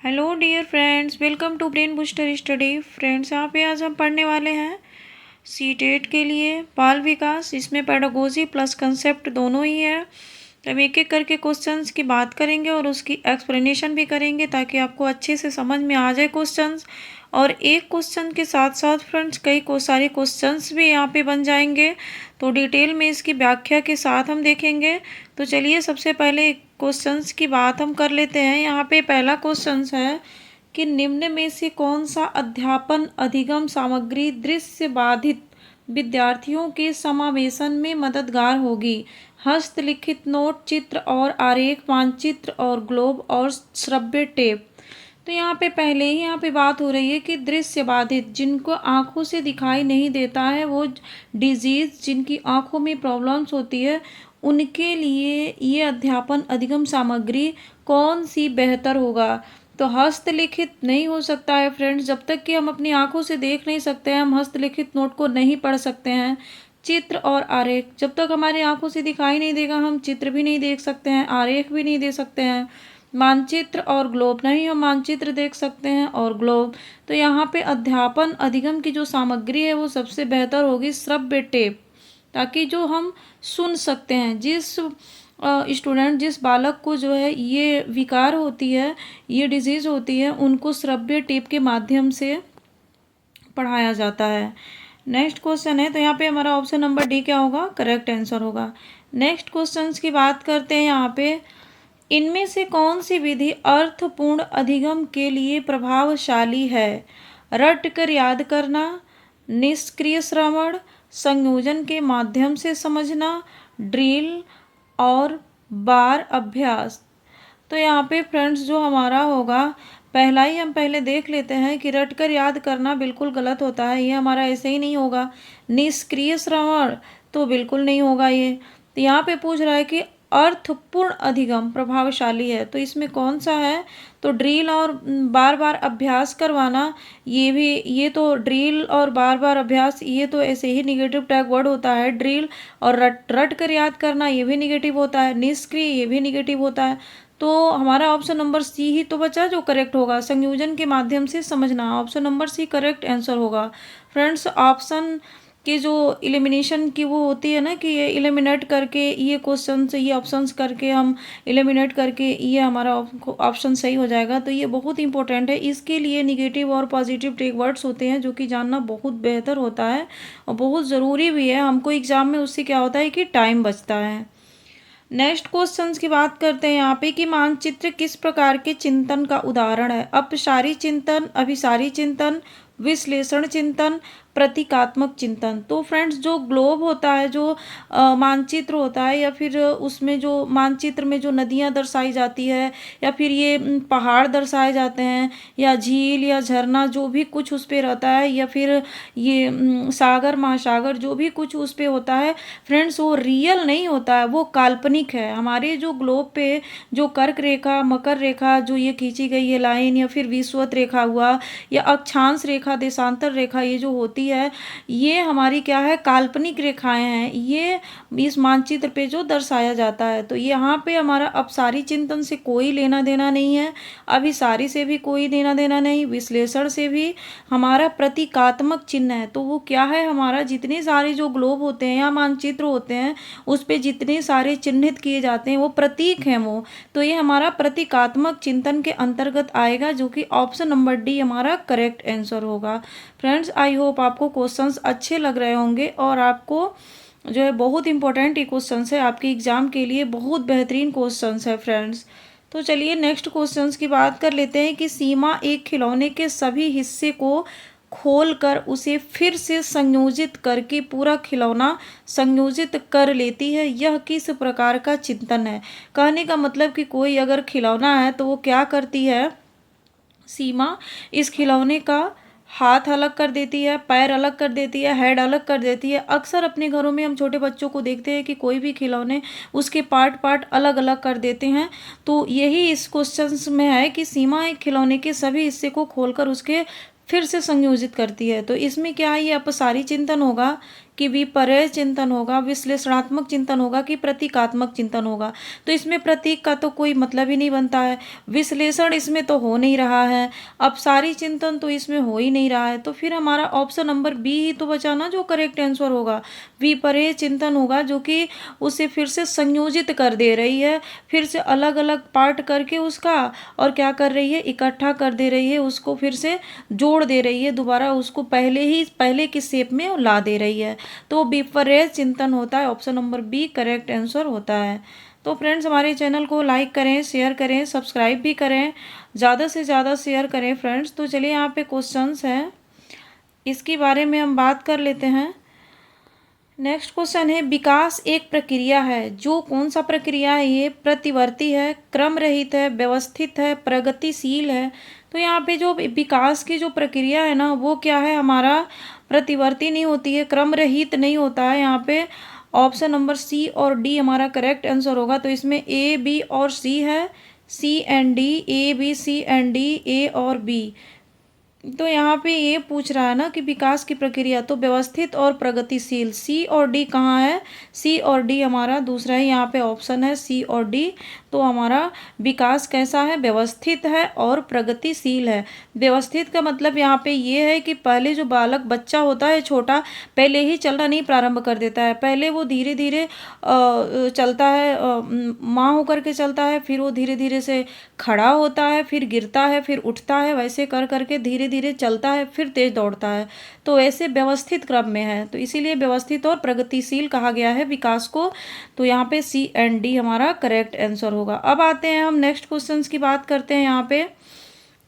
Hello dear friends, welcome to brain booster study. Friends, यहाँ पे आज हम पढ़ने वाले हैं सी-टेट के लिए बाल विकास। इसमें पेडागोजी प्लस कंसेप्ट दोनों ही है। तो हम एक एक करके क्वेश्चंस की बात करेंगे और उसकी एक्सप्लेनेशन भी करेंगे ताकि आपको अच्छे से समझ में आ जाए क्वेश्चंस। और एक क्वेश्चन के साथ साथ फ्रेंड्स कई को सारे क्वेश्चंस भी यहाँ पे बन जाएंगे, तो डिटेल में इसकी व्याख्या के साथ हम देखेंगे। तो चलिए सबसे पहले क्वेश्चंस की बात हम कर लेते हैं। यहाँ पे पहला क्वेश्चन है कि निम्न में से कौन सा अध्यापन अधिगम सामग्री दृश्य बाधित विद्यार्थियों के समावेशन में मददगार होगी? हस्तलिखित नोट, चित्र और आरेख, मानचित्र और ग्लोब और श्रव्य टेप। तो यहाँ पे पहले ही यहाँ पे बात हो रही है कि दृश्य बाधित, जिनको आंखों से दिखाई नहीं देता है, वो डिजीज जिनकी आंखों में प्रॉब्लम्स होती है, उनके लिए ये अध्यापन अधिगम सामग्री कौन सी बेहतर होगा? तो हस्तलिखित नहीं हो सकता है फ्रेंड्स, जब तक कि हम अपनी आंखों से देख नहीं सकते हैं हम हस्तलिखित नोट को नहीं पढ़ सकते हैं। चित्र और आरेख, जब तक हमारी आंखों से दिखाई नहीं देगा हम चित्र भी नहीं देख सकते हैं, आरेख भी नहीं दे सकते हैं। मानचित्र और ग्लोब, नहीं हम मानचित्र देख सकते हैं और ग्लोब। तो यहाँ पे अध्यापन अधिगम की जो सामग्री है वो सबसे बेहतर होगी श्रव्य टेप, ताकि जो हम सुन सकते हैं। जिस स्टूडेंट, जिस बालक को जो है ये विकार होती है, ये डिजीज़ होती है, उनको श्रव्य टेप के माध्यम से पढ़ाया जाता है। नेक्स्ट क्वेश्चन है, तो यहाँ पे हमारा ऑप्शन नंबर डी क्या होगा? करेक्ट आंसर होगा। नेक्स्ट क्वेश्चंस की बात करते हैं। यहाँ पे इनमें से कौन सी विधि अर्थपूर्ण अधिगम के लिए प्रभावशाली है? रट कर याद करना, निष्क्रिय श्रवण, संयोजन के माध्यम से समझना, ड्रिल और बार अभ्यास। तो यहाँ पे फ्रेंड्स जो हमारा होगा, पहला ही हम पहले देख लेते हैं कि रट कर याद करना बिल्कुल गलत होता है, ये हमारा ऐसे ही नहीं होगा। निष्क्रिय श्रवण तो बिल्कुल नहीं होगा ये। तो यहाँ पे पूछ रहा है कि अर्थपूर्ण अधिगम प्रभावशाली है, तो इसमें कौन सा है? तो ड्रिल और बार बार अभ्यास करवाना, ये भी, ये तो ड्रिल और बार बार अभ्यास ये तो ऐसे ही निगेटिव टैग वर्ड होता है। ड्रिल और रट कर याद करना ये भी निगेटिव होता है, निष्क्रिय ये भी निगेटिव होता है। तो हमारा ऑप्शन नंबर सी ही तो बचा जो करेक्ट होगा, संयोजन के माध्यम से समझना। Option number C correct answer होगा। फ्रेंड्स, ऑप्शन की जो एलिमिनेशन की वो होती है ना, कि ये एलिमिनेट करके ये क्वेश्चन से ये ऑप्शंस करके हम एलिमिनेट करके ये हमारा ऑप्शन सही हो जाएगा, तो ये बहुत इंपॉर्टेंट है। इसके लिए निगेटिव और पॉजिटिव टेक वर्ड्स होते हैं जो कि जानना बहुत बेहतर होता है और बहुत ज़रूरी भी है हमको एग्जाम में। उससे क्या होता है कि टाइम बचता है। नेक्स्ट क्वेश्चंस की बात करते हैं यहाँ पे कि मानचित्र किस प्रकार के चिंतन का उदाहरण है? अपसारी चिंतन, अभिसारी चिंतन, विश्लेषण चिंतन, प्रतीकात्मक चिंतन। तो फ्रेंड्स जो ग्लोब होता है, जो मानचित्र होता है, या फिर उसमें जो मानचित्र में जो नदियाँ दर्शाई जाती है, या फिर ये पहाड़ दर्शाए जाते हैं, या झील या झरना जो भी कुछ उस पर रहता है, या फिर ये सागर महासागर जो भी कुछ उस पर होता है फ्रेंड्स, वो रियल नहीं होता है, वो काल्पनिक है। हमारे जो ग्लोब पे जो कर्क रेखा, मकर रेखा जो ये खींची गई है लाइन, या फिर विषुवत रेखा हुआ, या अक्षांश रेखा, देशांतर रेखा, ये जो होती है ये हमारी क्या है? काल्पनिक रेखाएं हैं, ये इस मानचित्र पे जो दर्शाया जाता है। तो यहाँ पे हमारा अपसारी चिंतन से कोई लेना देना नहीं है, अभिसारी से भी कोई लेना देना नहीं, विश्लेषण से भी। हमारा प्रतीकात्मक चिन्ह है, तो वो क्या है? हमारा जितने सारे जो ग्लोब होते हैं या मानचित्र होते हैं उस पे जितने सारे चिन्हित किए जाते हैं वो प्रतीक हैं वो। तो ये हमारा प्रतीकात्मक चिंतन के अंतर्गत आएगा, जो कि ऑप्शन नंबर डी हमारा करेक्ट आंसर होगा। फ्रेंड्स, आई होप आपको क्वेश्चंस अच्छे लग रहे होंगे और आपको जो है बहुत इंपॉर्टेंट ये क्वेश्चंस है आपके एग्जाम के लिए, बहुत बेहतरीन क्वेश्चंस है फ्रेंड्स। तो चलिए नेक्स्ट क्वेश्चंस की बात कर लेते हैं कि सीमा एक खिलौने के सभी हिस्से को खोलकर उसे फिर से संयोजित करके पूरा खिलौना संयोजित कर लेती है, यह किस प्रकार का चिंतन है? कहने का मतलब कि कोई अगर खिलौना है तो वो क्या करती है? सीमा इस खिलौने का हाथ अलग कर देती है, पैर अलग कर देती है, हेड अलग कर देती है। अक्सर अपने घरों में हम छोटे बच्चों को देखते हैं कि कोई भी खिलौने उसके पार्ट पार्ट अलग अलग कर देते हैं। तो यही इस क्वेश्चन में है कि सीमा एक खिलौने के सभी हिस्से को खोलकर उसके फिर से संयोजित करती है। तो इसमें क्या है? ये अपसारी चिंतन होगा, कि विपर्य चिंतन होगा, विश्लेषणात्मक चिंतन होगा कि प्रतीकात्मक चिंतन होगा। तो इसमें प्रतीक का तो कोई मतलब ही नहीं बनता है, विश्लेषण इसमें तो हो नहीं रहा है, अब सारी चिंतन तो इसमें हो ही नहीं रहा है। तो फिर हमारा ऑप्शन नंबर बी ही तो बचा ना जो करेक्ट आंसर होगा, विपर्य चिंतन होगा, जो कि उसे फिर से संयोजित कर दे रही है, फिर से अलग अलग पार्ट करके उसका, और क्या कर रही है, इकट्ठा कर दे रही है, उसको फिर से जोड़ दे रही है, दोबारा उसको पहले की शेप में ला दे रही है। तो विपर्य चिंतन होता है, option number B correct answer होता है। तो फ्रेंड्स हमारे चैनल को लाइक करें, शेयर करें, सब्सक्राइब भी करें, ज़्यादा से ज़्यादा शेयर करें फ्रेंड्स। तो चलिए यहाँ पे क्वेश्चंस हैं, इसके बारे में हम बात कर लेते हैं। नेक्स्ट क्वेश्चन है, विकास एक प्रक्रिया है, जो कौन सा प्रक्रिया है, ये प्रतिवर्ती है, क्रम रहित है, व्यवस्थित है, प्रगतिशील है। तो यहाँ पे जो विकास की जो प्रक्रिया है ना, वो क्या है, हमारा प्रतिवर्ती नहीं होती है, क्रम रहित नहीं होता है। यहाँ पे ऑप्शन नंबर सी और डी हमारा करेक्ट आंसर होगा। तो इसमें ए, बी और सी है, C and D, A B C and D, A और बी। तो यहाँ पे ये पूछ रहा है ना कि विकास की प्रक्रिया, तो व्यवस्थित और प्रगतिशील, सी और डी कहाँ है, सी और डी हमारा दूसरा ही यहाँ पे ऑप्शन है, सी और डी। तो हमारा विकास कैसा है, व्यवस्थित है और प्रगतिशील है। व्यवस्थित का मतलब यहाँ पे ये है कि पहले जो बालक बच्चा होता है छोटा, पहले ही चलना नहीं प्रारंभ कर देता है, पहले वो धीरे धीरे चलता है, माँ होकर के चलता है, फिर वो धीरे धीरे से खड़ा होता है, फिर गिरता है, फिर उठता है, वैसे कर करके धीरे धीरे चलता है, फिर तेज दौड़ता है। तो ऐसे व्यवस्थित क्रम में है, तो इसीलिए व्यवस्थित और प्रगतिशील कहा गया है विकास को। तो यहाँ पे सी एंड डी हमारा करेक्ट आंसर होगा। अब आते हैं हम नेक्स्ट क्वेश्चंस की बात करते हैं। यहाँ पे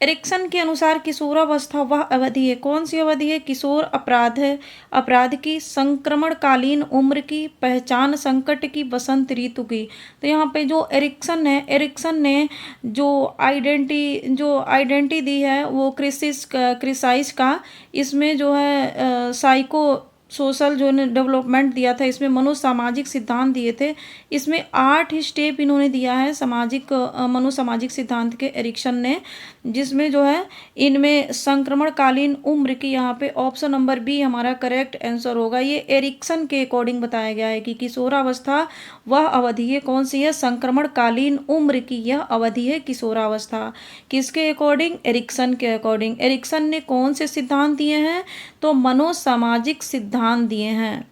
एरिक्सन के अनुसार किशोरावस्था वह अवधि है, कौन सी अवधि है, किशोर अपराध है, अपराध की, संक्रमणकालीन उम्र की, पहचान संकट की, बसंत ऋतु की। तो यहाँ पे जो एरिक्सन है, एरिक्सन ने जो आइडेंटिटी दी है वो क्रिसाइस का, इसमें जो है साइको सोशल जो ने डेवलपमेंट दिया था, इसमें मनोसामाजिक सिद्धांत दिए थे। इसमें 8 स्टेप इन्होंने दिया है सामाजिक मनोसामाजिक सिद्धांत के एरिक्सन ने, जिसमें जो है इनमें संक्रमणकालीन उम्र की, यहाँ पे ऑप्शन नंबर बी हमारा करेक्ट आंसर होगा। ये एरिक्सन के अकॉर्डिंग बताया गया है कि किशोरावस्था वह अवधि है, कौन सी है, संक्रमणकालीन उम्र की यह अवधि है किशोरावस्था। किसके अकॉर्डिंग, एरिक्सन के अकॉर्डिंग। एरिक्सन ने कौन से सिद्धांत दिए हैं, तो मनोसामाजिक सिद्धांत दिए हैं।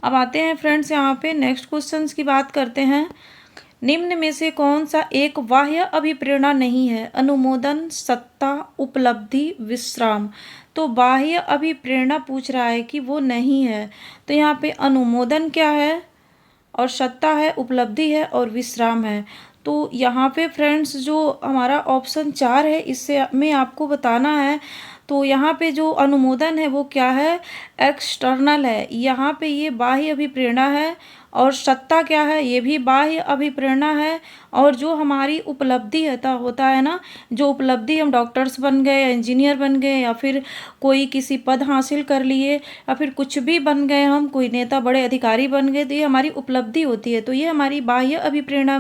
अब आते हैं फ्रेंड्स यहाँ पे नेक्स्ट क्वेश्चंस की बात करते हैं। निम्न में से कौन सा एक बाह्य अभिप्रेरणा नहीं है, अनुमोदन, सत्ता, उपलब्धि, विश्राम। तो बाह्य अभिप्रेरणा पूछ रहा है कि वो नहीं है, तो यहाँ पे अनुमोदन क्या है, और सत्ता है, उपलब्धि है और विश्राम है। तो यहाँ पे फ्रेंड्स जो हमारा ऑप्शन 4 है, इससे में आपको बताना है। तो यहाँ पे जो अनुमोदन है वो क्या है, एक्सटर्नल है, यहाँ पे ये बाह्य अभिप्रेरणा है। और सत्ता क्या है, ये भी बाह्य अभिप्रेरणा है। और जो हमारी उपलब्धि होता है ना, जो उपलब्धि हम डॉक्टर्स बन गए या इंजीनियर बन गए या फिर कोई किसी पद हासिल कर लिए या फिर कुछ भी बन गए, हम कोई नेता बड़े अधिकारी बन गए, तो ये हमारी उपलब्धि होती है, तो ये हमारी बाह्य अभिप्रेरणा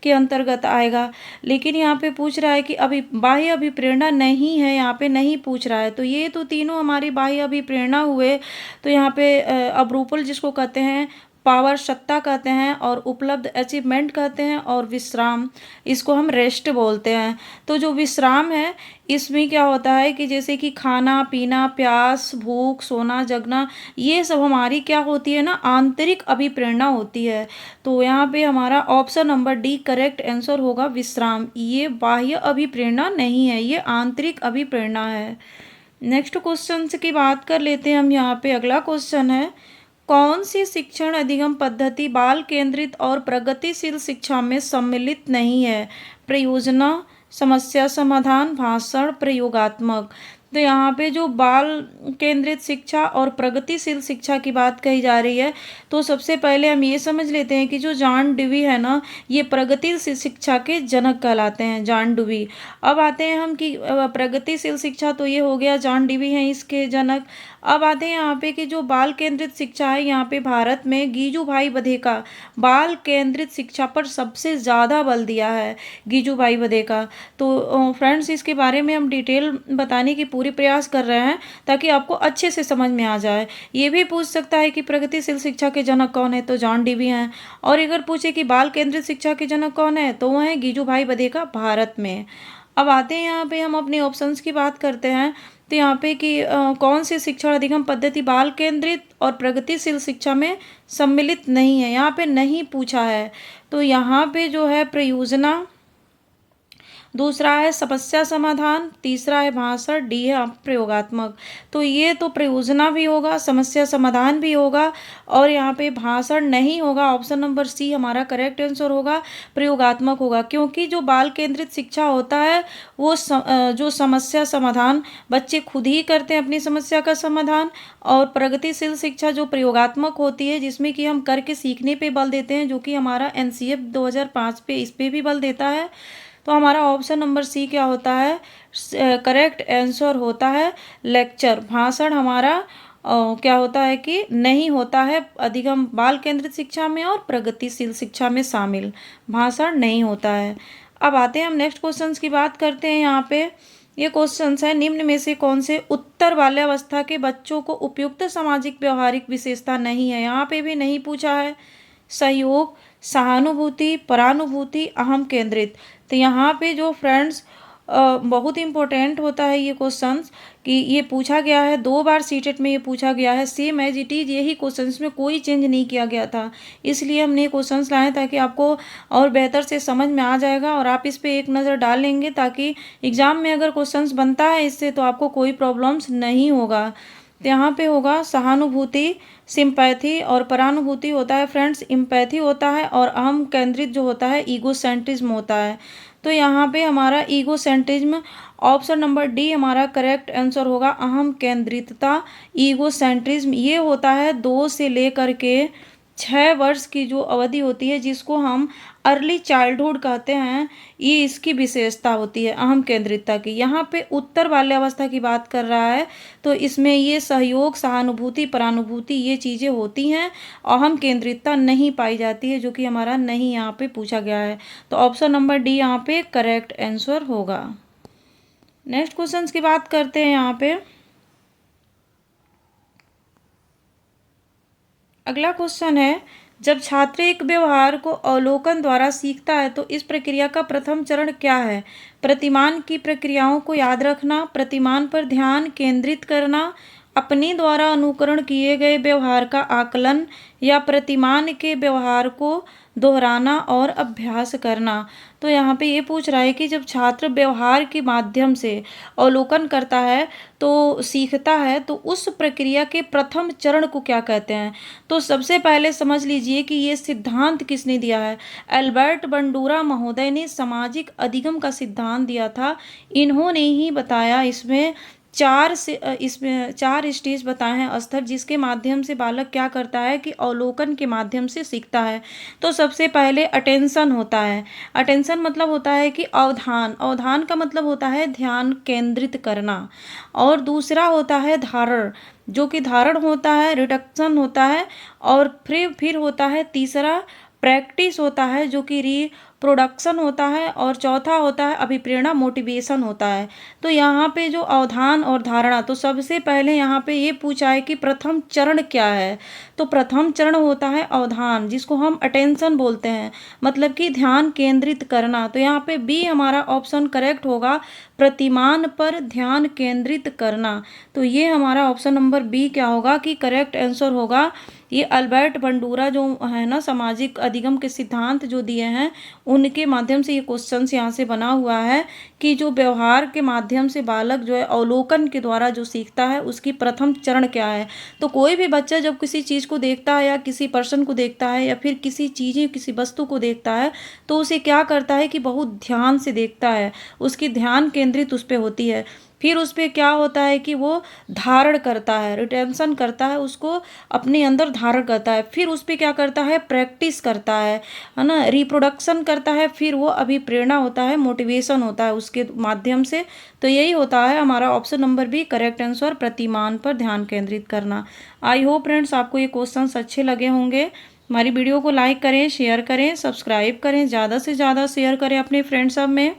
के अंतर्गत आएगा। लेकिन यहाँ पे पूछ रहा है कि अभी बाह्य अभिप्रेरणा नहीं है, यहाँ पे नहीं पूछ रहा है। तो ये तो तीनों हमारी बाह्य अभिप्रेरणा हुए। तो यहाँ पे अप्रूवल जिसको कहते हैं, पावर सत्ता कहते हैं, और उपलब्ध अचीवमेंट कहते हैं, और विश्राम इसको हम रेस्ट बोलते हैं। तो जो विश्राम है इसमें क्या होता है कि जैसे कि खाना पीना, प्यास, भूख, सोना, जगना, ये सब हमारी क्या होती है ना, आंतरिक अभिप्रेरणा होती है। तो यहाँ पे हमारा option number D correct answer होगा, विश्राम। ये बाह्य अभिप्रेरणा नहीं है, ये आंतरिक अभिप्रेरणा है। नेक्स्ट क्वेश्चन की बात कर लेते हैं हम। यहाँ पे अगला क्वेश्चन है, कौन सी शिक्षण अधिगम पद्धति बाल केंद्रित और प्रगतिशील शिक्षा में सम्मिलित नहीं है, प्रयोजना, समस्या समाधान, भाषण, प्रयोगात्मक। तो यहाँ पे जो बाल केंद्रित शिक्षा और प्रगतिशील शिक्षा की बात कही जा रही है, तो सबसे पहले हम ये समझ लेते हैं कि जो जॉन डेवी है ना, ये प्रगतिशील शिक्षा के जनक कहलाते हैं, जॉन डेवी। अब आते हैं हम कि प्रगतिशील शिक्षा, तो ये हो गया जॉन डेवी हैं इसके जनक। अब आते हैं यहाँ पे कि जो बाल केंद्रित शिक्षा है, यहाँ पे भारत में गीजूभाई बधेका बाल केंद्रित शिक्षा पर सबसे ज़्यादा बल दिया है, गीजूभाई बधेका। तो फ्रेंड्स इसके बारे में हम डिटेल बताने की पूरी पूरी प्रयास कर रहे हैं ताकि आपको अच्छे से समझ में आ जाए। ये भी पूछ सकता है कि प्रगतिशील शिक्षा के जनक कौन है, तो जॉन डीवी हैं। और अगर पूछे कि बाल केंद्रित शिक्षा के जनक कौन है, तो वह है गिजुभाई बधेका भारत में। अब आते हैं यहाँ पे हम अपने ऑप्शंस की बात करते हैं। तो यहाँ पे कि कौन सी शिक्षण अधिगम पद्धति बाल केंद्रित और प्रगतिशील शिक्षा में सम्मिलित नहीं है, यहाँ पे नहीं पूछा है। तो यहाँ पे जो है प्रयोजना, दूसरा है समस्या समाधान, तीसरा है भाषण, डी है प्रयोगात्मक। तो ये तो प्रयोजना भी होगा, समस्या समाधान भी होगा और यहाँ पे भाषण नहीं होगा। ऑप्शन नंबर सी हमारा करेक्ट आंसर होगा, प्रयोगात्मक होगा। क्योंकि जो बाल केंद्रित शिक्षा होता है वो जो समस्या समाधान बच्चे खुद ही करते हैं अपनी समस्या का समाधान, और प्रगतिशील शिक्षा जो प्रयोगात्मक होती है जिसमें कि हम करके सीखने पे बल देते हैं, जो कि हमारा NCF 2005 पे इस पे भी बल देता है। तो हमारा ऑप्शन नंबर सी क्या होता है, करेक्ट आंसर होता है लेक्चर। भाषण हमारा क्या होता है कि नहीं होता है अधिगम बाल केंद्रित शिक्षा में और प्रगतिशील शिक्षा में शामिल, भाषण नहीं होता है। अब आते हैं हम नेक्स्ट क्वेश्चंस की बात करते हैं। यहाँ पे ये क्वेश्चंस है, निम्न में से कौन से उत्तर बाल्यावस्था के बच्चों को उपयुक्त सामाजिक व्यवहारिक विशेषता नहीं है, यहाँ पे भी नहीं पूछा है। सहयोग, सहानुभूति, परानुभूति, अहम केंद्रित। तो यहाँ पे जो फ्रेंड्स बहुत इंपॉर्टेंट होता है ये क्वेश्चंस कि ये पूछा गया है 2 बार सीटेट में, ये पूछा गया है सेम एज इट इज, यही क्वेश्चंस में कोई चेंज नहीं किया गया था। इसलिए हमने ये क्वेश्चंस लाए ताकि आपको और बेहतर से समझ में आ जाएगा और आप इस पर एक नज़र डाल लेंगे ताकि एग्जाम में अगर क्वेश्चंस बनता है इससे तो आपको कोई प्रॉब्लम्स नहीं होगा। तो यहाँ पे होगा सहानुभूति, सिंपैथी और परानुभूति होता है फ्रेंड्स, इम्पैथी होता है और अहम केंद्रित जो होता है ईगोसेंट्रिज्म होता है। तो यहाँ पे हमारा ईगोसेंट्रिज्म, ऑप्शन नंबर डी हमारा करेक्ट आंसर होगा, अहम केंद्रितता। ईगोसेंट्रिज्म ये होता है 2 से लेकर के 6 वर्ष की जो अवधि होती है जिसको हम अर्ली चाइल्डहुड कहते हैं, ये इसकी विशेषता होती है अहम केंद्रितता की। यहाँ पे उत्तर बाल्यावस्था की बात कर रहा है तो इसमें ये सहयोग, सहानुभूति, परानुभूति ये चीज़ें होती हैं, अहम केंद्रितता नहीं पाई जाती है, जो कि हमारा नहीं यहाँ पे पूछा गया है। तो ऑप्शन नंबर डी यहाँ पे करेक्ट आंसर होगा। नेक्स्ट क्वेश्चन की बात करते हैं। यहाँ पे अगला क्वेश्चन है, जब छात्र एक व्यवहार को अवलोकन द्वारा सीखता है तो इस प्रक्रिया का प्रथम चरण क्या है? प्रतिमान की प्रक्रियाओं को याद रखना, प्रतिमान पर ध्यान केंद्रित करना, अपने द्वारा अनुकरण किए गए व्यवहार का आकलन, या प्रतिमान के व्यवहार को दोहराना और अभ्यास करना। तो यहाँ पे ये पूछ रहा है कि जब छात्र व्यवहार के माध्यम से अवलोकन करता है तो सीखता है तो उस प्रक्रिया के प्रथम चरण को क्या कहते हैं? तो सबसे पहले समझ लीजिए कि ये सिद्धांत किसने दिया है। एल्बर्ट बंडूरा महोदय ने सामाजिक अधिगम का सिद्धांत दिया था। इन्होंने ही बताया, इसमें 4 स्टेज बताए हैं स्तर, जिसके माध्यम से बालक क्या करता है कि अवलोकन के माध्यम से सीखता है। तो सबसे पहले अटेंशन होता है। अटेंशन मतलब होता है कि अवधान, अवधान का मतलब होता है ध्यान केंद्रित करना। और दूसरा होता है धारण, जो कि धारण होता है, रिडक्शन होता है। और फिर होता है तीसरा प्रैक्टिस होता है, जो कि रिप्रोडक्शन होता है। और चौथा होता है अभिप्रेरणा, मोटिवेशन होता है। तो यहाँ पे जो अवधान और धारणा, तो सबसे पहले यहाँ पे ये पूछा है कि प्रथम चरण क्या है। तो प्रथम चरण होता है अवधान, जिसको हम अटेंशन बोलते हैं, मतलब कि ध्यान केंद्रित करना। तो यहाँ पे बी हमारा ऑप्शन करेक्ट होगा, प्रतिमान पर ध्यान केंद्रित करना। तो ये हमारा ऑप्शन नंबर बी क्या होगा कि करेक्ट आंसर होगा। ये अल्बर्ट बंडूरा जो है ना, सामाजिक अधिगम के सिद्धांत जो दिए हैं, उनके माध्यम से ये क्वेश्चन यहाँ से बना हुआ है कि जो व्यवहार के माध्यम से बालक जो है अवलोकन के द्वारा जो सीखता है उसकी प्रथम चरण क्या है। तो कोई भी बच्चा जब किसी चीज़ को देखता है या किसी पर्सन को देखता है या फिर किसी चीज़ें किसी वस्तु को देखता है तो उसे क्या करता है कि बहुत ध्यान से देखता है, उसकी ध्यान केंद्रित उस पर होती है। फिर उस पर क्या होता है कि वो धारण करता है, रिटेंशन करता है, उसको अपने अंदर धारण करता है। फिर उस पर क्या करता है, प्रैक्टिस करता है ना, रिप्रोडक्शन करता है। फिर वो अभिप्रेरणा होता है, मोटिवेशन होता है उसके माध्यम से। तो यही होता है हमारा option number B correct answer, प्रतिमान पर ध्यान केंद्रित करना। आई होप फ्रेंड्स आपको ये क्वेश्चंस अच्छे लगे होंगे। हमारी वीडियो को लाइक करें, शेयर करें, सब्सक्राइब करें, ज़्यादा से ज़्यादा शेयर करें अपने फ्रेंड्स सब में।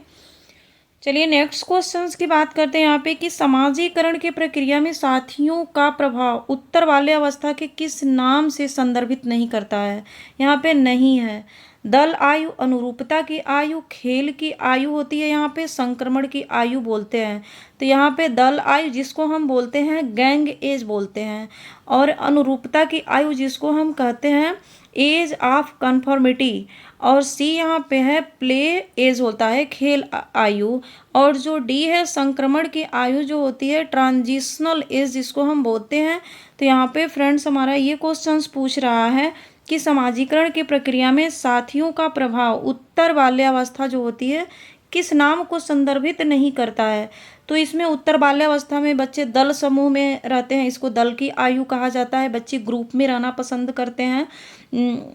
चलिए नेक्स्ट क्वेश्चंस की बात करते हैं यहाँ पे कि समाजीकरण की प्रक्रिया में साथियों का प्रभाव उत्तर बाल्यावस्था के किस नाम से संदर्भित नहीं करता है। यहाँ पे नहीं है। दल आयु, अनुरूपता की आयु, खेल की आयु होती है, यहाँ पे संक्रमण की आयु बोलते हैं। तो यहाँ पे दल आयु जिसको हम बोलते हैं गैंग एज बोलते हैं, और अनुरूपता की आयु जिसको हम कहते हैं एज ऑफ कन्फॉर्मिटी, और सी यहाँ पे है प्ले एज होता है खेल आयु, और जो डी है संक्रमण की आयु जो होती है ट्रांजिशनल एज जिसको हम बोलते हैं। तो यहाँ पे फ्रेंड्स हमारा ये क्वेश्चंस पूछ रहा है कि समाजीकरण की प्रक्रिया में साथियों का प्रभाव उत्तर बाल्यावस्था जो होती है किस नाम को संदर्भित नहीं करता है। तो इसमें उत्तर बाल्यावस्था में बच्चे दल समूह में रहते हैं, इसको दल की आयु कहा जाता है। बच्चे ग्रुप में रहना पसंद करते हैं,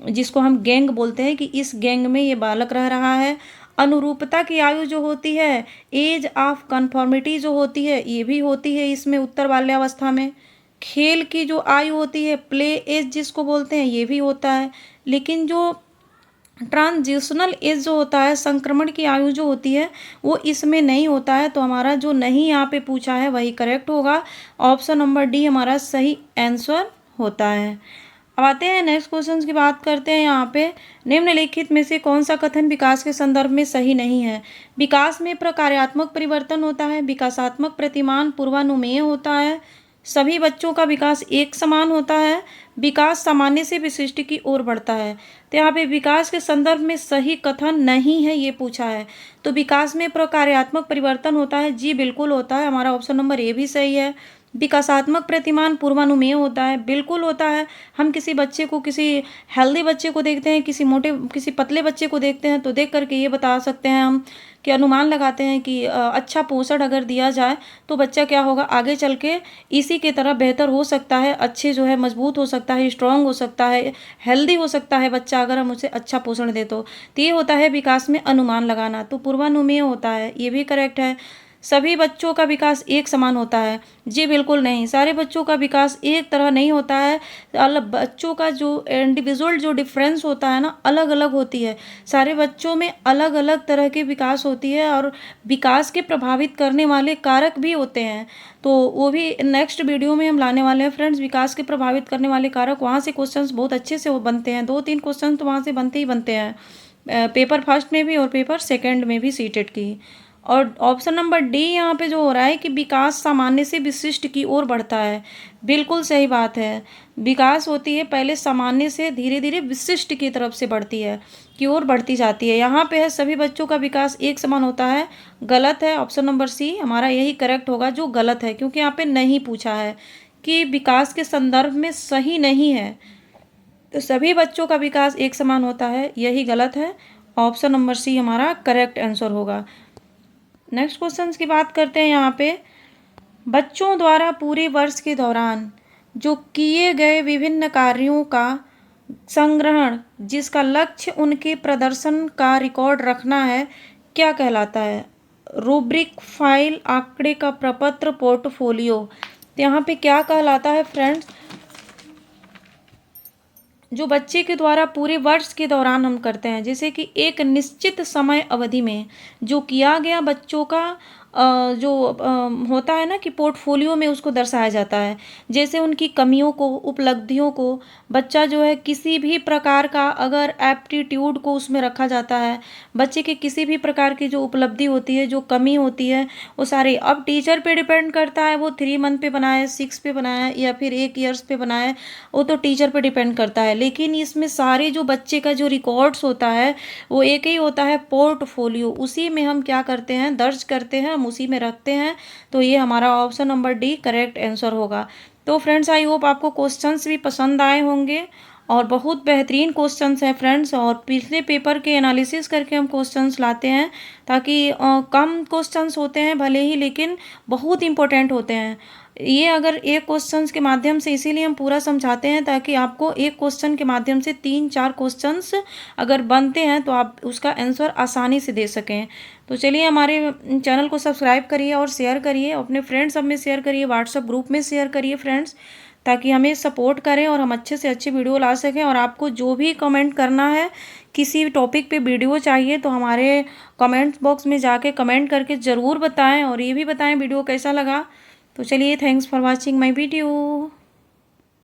जिसको हम गैंग बोलते हैं कि इस गैंग में ये बालक रह रहा है। अनुरूपता की आयु जो होती है एज ऑफ कन्फॉर्मिटी जो होती है ये भी होती है इसमें उत्तर बाल्यावस्था में। खेल की जो आयु होती है प्ले एज जिसको बोलते हैं ये भी होता है। लेकिन जो ट्रांजिशनल एज जो होता है संक्रमण की आयु जो होती है वो इसमें नहीं होता है। तो हमारा जो नहीं यहाँ पे पूछा है वही करेक्ट होगा। ऑप्शन नंबर डी हमारा सही आंसर होता है। अब आते हैं नेक्स्ट क्वेश्चन की बात करते हैं। यहाँ पे निम्नलिखित में से कौन सा कथन विकास के संदर्भ में सही नहीं है। विकास में प्रकार्यात्मक परिवर्तन होता है, विकासात्मक प्रतिमान पूर्वानुमेय होता है, सभी बच्चों का विकास एक समान होता है, विकास सामान्य से विशिष्ट की ओर बढ़ता है। तो यहाँ पे विकास के संदर्भ में सही कथन नहीं है ये पूछा है। तो विकास में प्रकार्यात्मक परिवर्तन होता है, जी बिल्कुल होता है, हमारा ऑप्शन नंबर ए भी सही है। विकासात्मक प्रतिमान पूर्वानुमेय होता है, बिल्कुल होता है। हम किसी बच्चे को, किसी हेल्दी बच्चे को देखते हैं, किसी पतले बच्चे को देखते हैं तो देख करके ये बता सकते हैं हम कि अनुमान लगाते हैं कि अच्छा पोषण अगर दिया जाए तो बच्चा क्या होगा आगे चल के इसी की तरह बेहतर हो सकता है, अच्छे जो है मजबूत हो सकता है, स्ट्रांग हो सकता है, हेल्दी हो सकता है बच्चा अगर हम उसे अच्छा पोषण दे तो ये होता है विकास में अनुमान लगाना। तो पूर्वानुमेय होता है, ये भी करेक्ट है। सभी बच्चों का विकास एक समान होता है, जी बिल्कुल नहीं, सारे बच्चों का विकास एक तरह नहीं होता है। अलग बच्चों का जो इंडिविजुअल जो डिफरेंस होता है ना अलग अलग होती है। सारे बच्चों में अलग अलग तरह के विकास होती है और विकास के प्रभावित करने वाले कारक भी होते हैं। तो वो भी नेक्स्ट वीडियो में हम लाने वाले हैं फ्रेंड्स। विकास के प्रभावित करने वाले कारक, वहाँ से क्वेश्चंस बहुत अच्छे से वो बनते हैं, 2-3 क्वेश्चन तो वहाँ से बनते ही बनते हैं, पेपर फर्स्ट में भी और पेपर सेकंड में भी सीटेट की। और ऑप्शन नंबर डी यहाँ पे जो हो रहा है कि विकास सामान्य से विशिष्ट की ओर बढ़ता है, बिल्कुल सही बात है। विकास होती है पहले सामान्य से धीरे धीरे विशिष्ट की तरफ से बढ़ती है, की ओर बढ़ती जाती है। यहाँ पे है सभी बच्चों का विकास एक समान होता है, गलत है। ऑप्शन नंबर सी हमारा यही करेक्ट होगा जो गलत है, क्योंकि यहाँ पे नहीं पूछा है कि विकास के संदर्भ में सही नहीं है। तो सभी बच्चों का विकास एक समान होता है, यही गलत है। ऑप्शन नंबर सी हमारा करेक्ट आंसर होगा। नेक्स्ट क्वेश्चन की बात करते हैं। यहाँ पे बच्चों द्वारा पूरे वर्ष के दौरान जो किए गए विभिन्न कार्यों का संग्रहण जिसका लक्ष्य उनके प्रदर्शन का रिकॉर्ड रखना है क्या कहलाता है। रूब्रिक, फाइल, आंकड़े का प्रपत्र, पोर्टफोलियो। तो यहाँ पे क्या कहलाता है फ्रेंड्स, जो बच्चे के द्वारा पूरे वर्ष के दौरान हम करते हैं, जैसे कि एक निश्चित समय अवधि में जो किया गया बच्चों का जो होता है ना कि पोर्टफोलियो में उसको दर्शाया जाता है। जैसे उनकी कमियों को, उपलब्धियों को, बच्चा जो है किसी भी प्रकार का अगर एप्टीट्यूड को उसमें रखा जाता है, बच्चे के किसी भी प्रकार की जो उपलब्धि होती है, जो कमी होती है, वो सारे अब टीचर पे डिपेंड करता है, वो 3 मंथ पे बनाए, 6 पे बनाए या फिर 1 ईयर्स पे बनाए, वो तो टीचर पे डिपेंड करता है। लेकिन इसमें सारे जो बच्चे का जो रिकॉर्ड्स होता है वो एक ही होता है, पोर्टफोलियो। उसी में हम क्या करते हैं, दर्ज करते हैं, उसी में रखते हैं। तो ये हमारा option number D correct answer होगा। तो फ्रेंड्स आई होप आपको क्वेश्चंस भी पसंद आए होंगे और बहुत बेहतरीन क्वेश्चंस हैं फ्रेंड्स। और पिछले पेपर के एनालिसिस करके हम क्वेश्चंस लाते हैं ताकि कम क्वेश्चंस होते हैं भले ही, लेकिन बहुत इंपॉर्टेंट होते हैं। ये अगर एक क्वेश्चंस के माध्यम से, इसीलिए हम पूरा समझाते हैं ताकि आपको एक क्वेश्चन के माध्यम से 3-4 क्वेश्चंस अगर बनते हैं तो आप उसका आंसर आसानी से दे सकें। तो चलिए हमारे चैनल को सब्सक्राइब करिए और शेयर करिए, अपने फ्रेंड्स सब में शेयर करिए, व्हाट्सएप ग्रुप में शेयर करिए फ्रेंड्स, ताकि हमें सपोर्ट करें और हम अच्छे से अच्छे वीडियो ला सकें। और आपको जो भी कमेंट करना है किसी टॉपिक पे वीडियो चाहिए तो हमारे कमेंट्स बॉक्स में जाके कमेंट करके ज़रूर बताएं और ये भी बताएं वीडियो कैसा लगा। तो चलिए, thanks for watching my video.